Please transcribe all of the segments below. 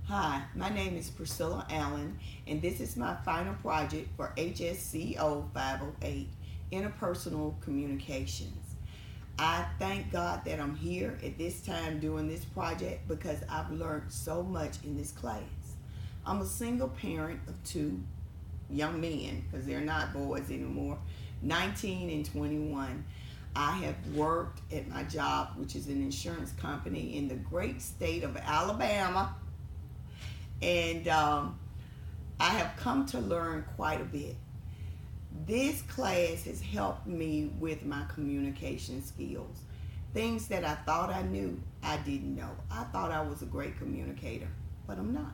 Hi, my name is Priscilla Allen, and this is my final project for HSCO 508, Interpersonal Communications. I thank God that I'm here at this time doing this project because I've learned so much in this class. I'm a single parent of two young men, because they're not boys anymore, 19 and 21. I have worked at my job, which is an insurance company in the great state of Alabama, and I have come to learn quite a bit. This class has helped me with my communication skills. Things that I thought I knew, I didn't know. I thought I was a great communicator, but I'm not.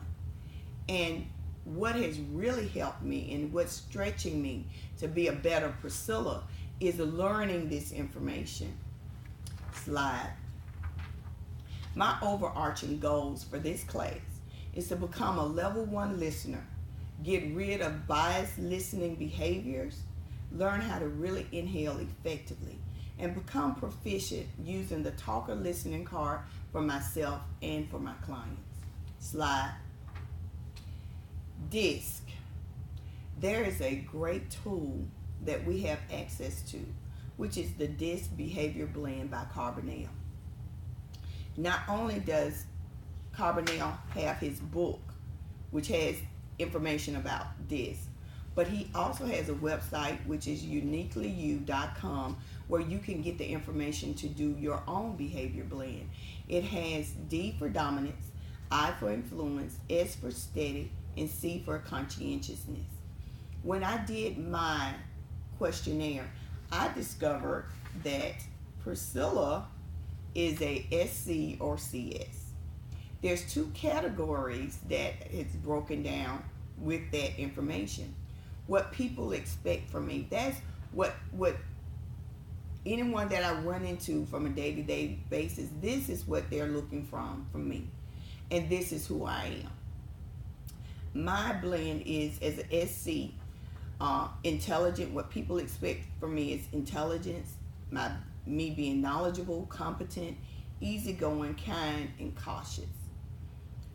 And what has really helped me and what's stretching me to be a better Priscilla is learning this information. Slide. My overarching goals for this class is to become a level 1 listener, get rid of biased listening behaviors, learn how to really inhale effectively, and become proficient using the talker listening card for myself and for my clients. Slide. DISC. There is a great tool that we have access to, which is the DISC Behavior Blend by Carbonell. Not only does Carbonell have his book, which has information about DISC, but he also has a website, which is uniquelyu.com, where you can get the information to do your own behavior blend. It has D for dominance, I for influence, S for steady, and C for conscientiousness. When I did my questionnaire, I discovered that Priscilla is a SC or CS. There's 2 categories that it's broken down with that information. What people expect from me, that's what anyone that I run into from a day-to-day basis, this is what they're looking from me, and this is who I am. My blend is as an SC, intelligent. What people expect from me is intelligence, me being knowledgeable, competent, easygoing, kind, and cautious.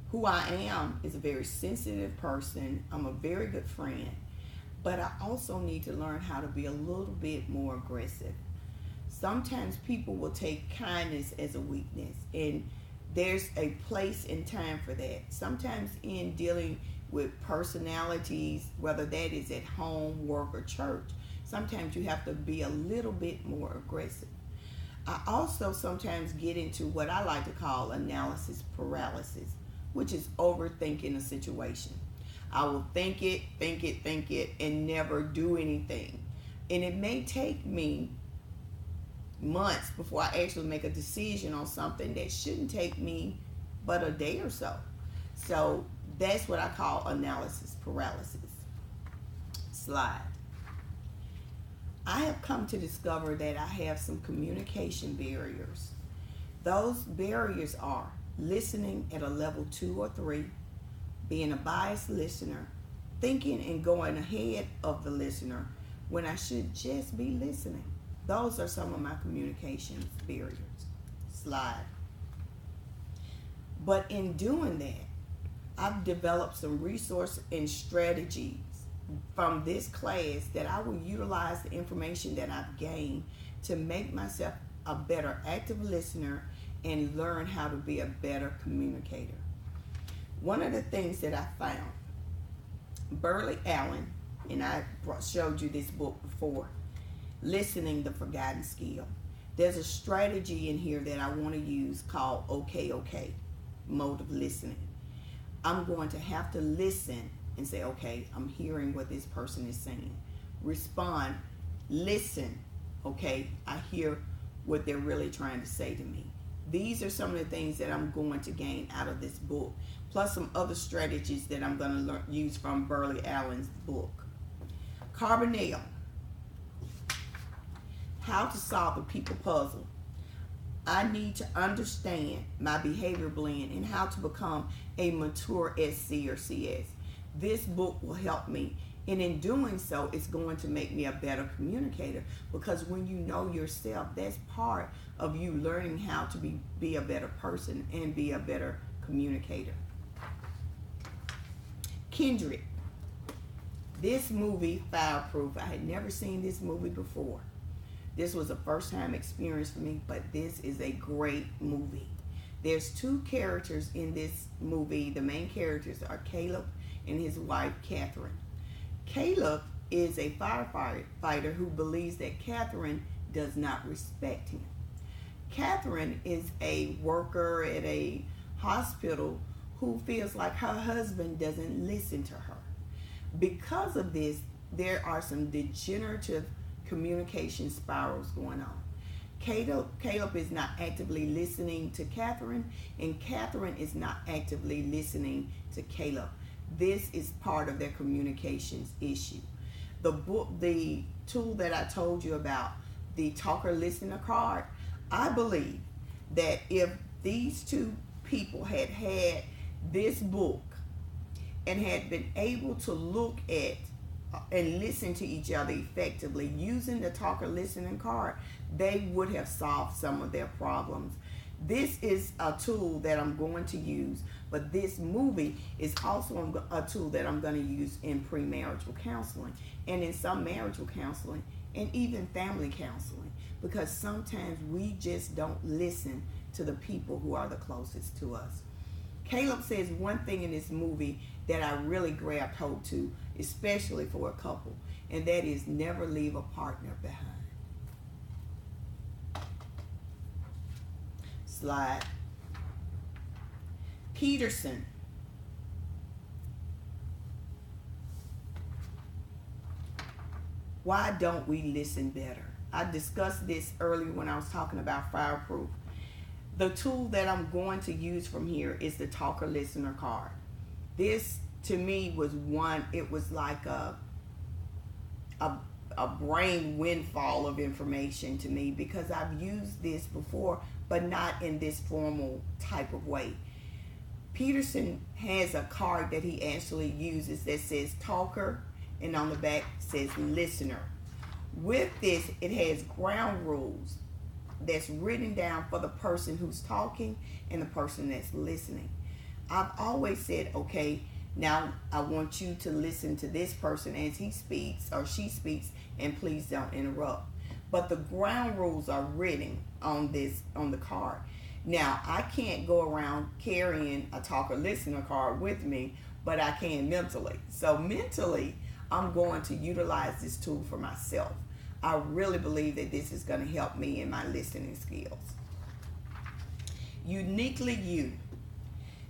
Who I am is a very sensitive person. I'm a very good friend, but I also need to learn how to be a little bit more aggressive. Sometimes people will take kindness as a weakness, and there's a place and time for that. Sometimes in dealing with personalities, whether that is at home, work, or church, sometimes you have to be a little bit more aggressive. I also sometimes get into what I like to call analysis paralysis, which is overthinking a situation. I will think it, and never do anything. And it may take me months before I actually make a decision on something that shouldn't take me but a day or so. So that's what I call analysis paralysis. Slide. I have come to discover that I have some communication barriers. Those barriers are listening at a level 2 or 3, being a biased listener, thinking and going ahead of the listener when I should just be listening. Those are some of my communication barriers. Slide. But in doing that, I've developed some resources and strategies from this class that I will utilize the information that I've gained to make myself a better active listener and learn how to be a better communicator. One of the things that I found, Burley Allen, and I showed you this book before, Listening, the Forgotten Skill. There's a strategy in here that I want to use called OK, mode of listening. I'm going to have to listen and say, okay, I'm hearing what this person is saying. Respond, listen, okay, I hear what they're really trying to say to me. These are some of the things that I'm going to gain out of this book, plus some other strategies that I'm going to use from Burley Allen's book. Carbonell, How to Solve a People Puzzle. I need to understand my behavior blend and how to become a mature SC or CS. This book will help me, and in doing so, it's going to make me a better communicator, because when you know yourself, that's part of you learning how to be a better person and be a better communicator. Kindred. This movie, Fireproof, I had never seen this movie before. This was a first time experience for me, but this is a great movie. There's two characters in this movie. The main characters are Caleb and his wife, Catherine. Caleb is a firefighter who believes that Catherine does not respect him. Catherine is a worker at a hospital who feels like her husband doesn't listen to her. Because of this, there are some degenerative communication spirals going on. Caleb is not actively listening to Catherine, and Catherine is not actively listening to Caleb. This is part of their communications issue. The tool that I told you about, the talker listener card, I believe that if these two people had had this book and had been able to look at and listen to each other effectively using the talker listening card, they would have solved some of their problems. This is a tool that I'm going to use, but this movie is also a tool that I'm going to use in premarital counseling and in some marital counseling and even family counseling, because sometimes we just don't listen to the people who are the closest to us. Caleb says one thing in this movie that I really grabbed hold to, especially for a couple, and that is never leave a partner behind. Slide. Peterson. Why don't we listen better? I discussed this earlier when I was talking about Fireproof. The tool that I'm going to use from here is the talker listener card. This to me was one, it was like a brain windfall of information to me, because I've used this before, but not in this formal type of way. Peterson has a card that he actually uses that says talker, and on the back says listener. With this, it has ground rules that's written down for the person who's talking and the person that's listening. I've always said, okay, now I want you to listen to this person as he speaks or she speaks, and please don't interrupt. But the ground rules are written on the card. Now, I can't go around carrying a talker listener card with me, but I can mentally. So mentally, I'm going to utilize this tool for myself. I really believe that this is going to help me in my listening skills. Uniquely You.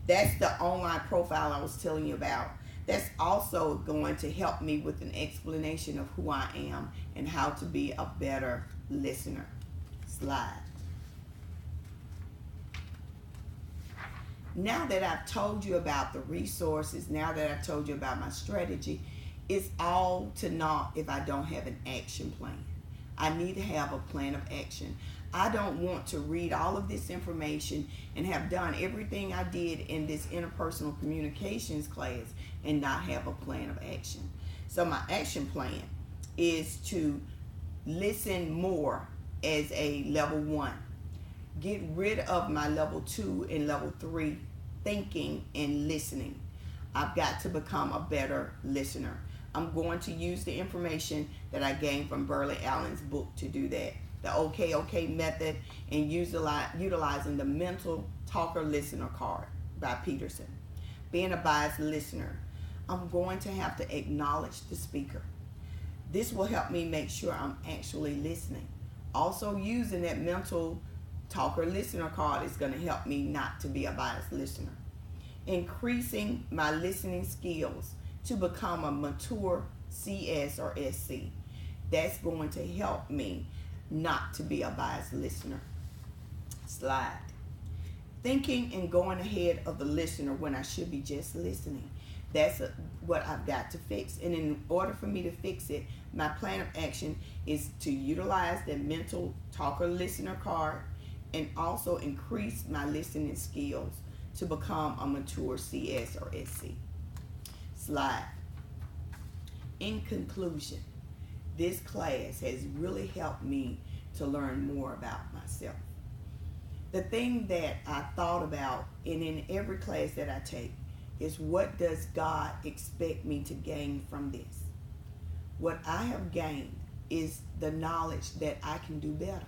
That's the online profile I was telling you about. That's also going to help me with an explanation of who I am and how to be a better listener. Slide. Now that I've told you about the resources, now that I've told you about my strategy, it's all to naught if I don't have an action plan. I need to have a plan of action. I don't want to read all of this information and have done everything I did in this interpersonal communications class and not have a plan of action. So my action plan is to listen more as a level 1. Get rid of my level 2 and level 3 thinking and listening. I've got to become a better listener. I'm going to use the information that I gained from Burley Allen's book to do that. The OK method, and utilizing the mental talker listener card by Peterson. Being a biased listener. I'm going to have to acknowledge the speaker. This will help me make sure I'm actually listening. Also, using that mental talker listener card is going to help me not to be a biased listener. Increasing my listening skills to become a mature CS or SC. That's going to help me not to be a biased listener. Slide. Thinking and going ahead of the listener when I should be just listening. That's what I've got to fix. And in order for me to fix it, my plan of action is to utilize the mental talker listener card and also increase my listening skills to become a mature CS or SC. Slide. In conclusion, this class has really helped me to learn more about myself. The thing that I thought about, and in every class that I take, is what does God expect me to gain from this? What I have gained is the knowledge that I can do better.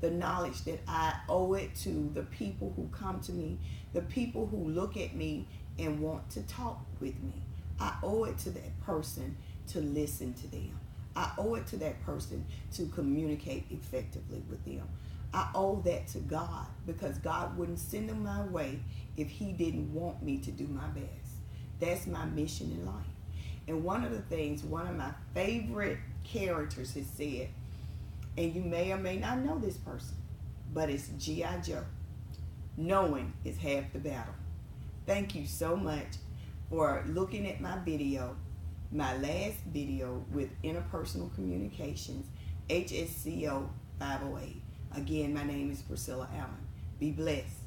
The knowledge that I owe it to the people who come to me, the people who look at me and want to talk with me. I owe it to that person to listen to them. I owe it to that person to communicate effectively with them. I owe that to God, because God wouldn't send them my way if he didn't want me to do my best. That's my mission in life. And one of the things, one of my favorite characters has said, and you may or may not know this person, but it's G.I. Joe. Knowing is half the battle. Thank you so much for looking at my video, my last video with interpersonal communications, HSCO 508. Again, my name is Priscilla Allen. Be blessed.